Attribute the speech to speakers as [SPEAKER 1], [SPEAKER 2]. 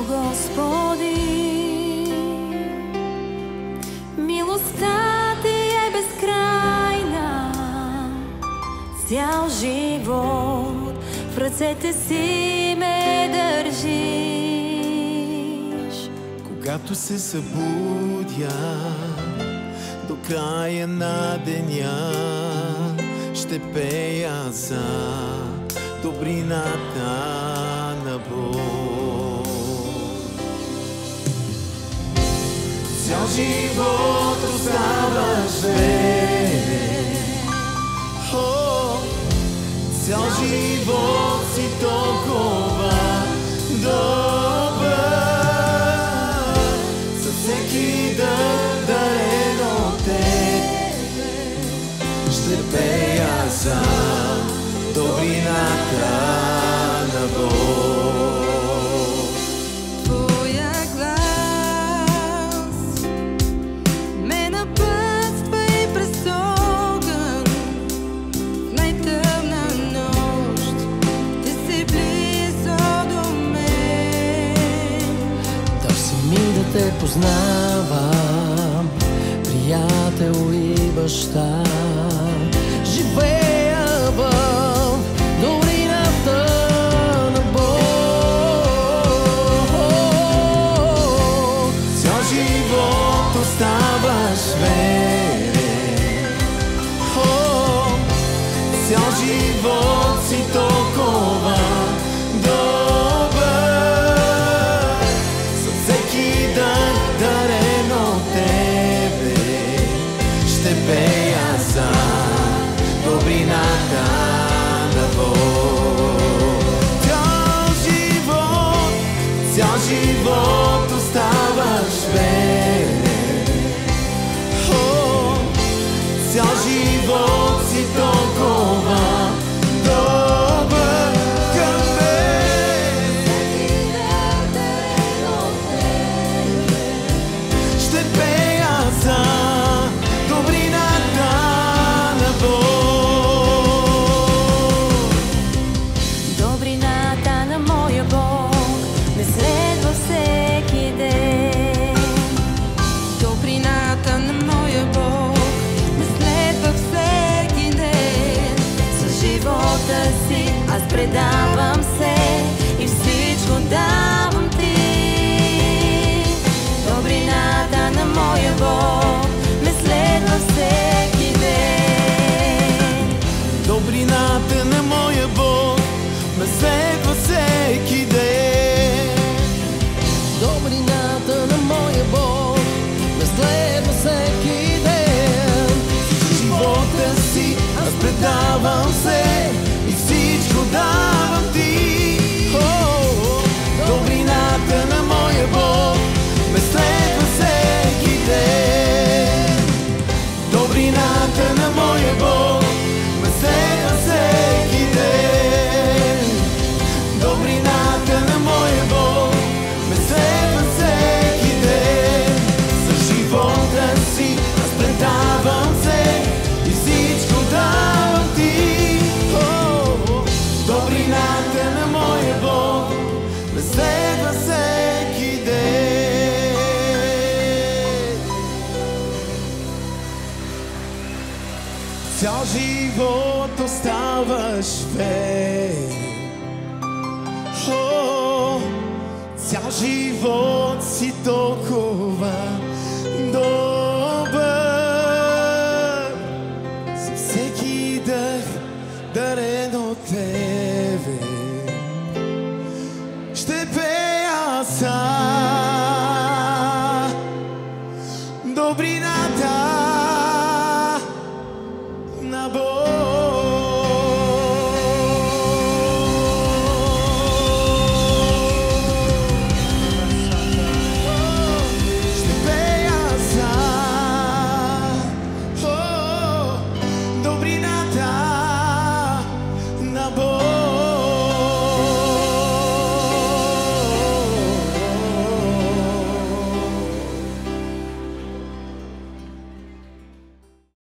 [SPEAKER 1] Господи, милостта Ти е безкрайна, цял живот в ръцете си ме държиш.
[SPEAKER 2] Когато се събудя до края на деня, ще пея за добрината на Бог. Цял живот оставаш верен, цял живот си толкова добър, за всеки дъх дарен от Тебе ще пея за добрината на Бог.
[SPEAKER 1] Твоя глас ме напътства и през огън, в най-тъмна нощ Ти си близо до мен.
[SPEAKER 3] Търси ми да Те познавам, приятел и баща. Живея в долината на Бог.
[SPEAKER 2] Цял живот оставаш верен, цял живот си толкова добър, за всеки дъх дарен от Тебе ще пея за добрината на Бог. Цял живот оставаш верен, цял живот си толкова добър към мен. Ще пея за добрината на Бог.
[SPEAKER 1] Добрината на моя Бог ме следва всеки ден. Добрината на моя Бог ме следва всеки ден. За живота си аз предавам се и всичко давам Ти. Добрината на моя Бог ме следва всеки ден.
[SPEAKER 2] Добрината на моя Бог ме следва всеки ден.
[SPEAKER 3] Добрината на моя Бог ме следва всеки ден.
[SPEAKER 2] Живота си аз предавам се и всичко давам Ти. Добрината на моя Бог ме следва всеки ден. Добрината на моя Бог ме следва всеки ден. Добрината на моя Бог ме следва всеки ден. За живота си аз предавам се и всичко давам Ти. Добрината на моя Бог ме следва всеки ден. Цял живот оставаш верен, цял живот си толкова добър, за всеки дъх дарен от Тебе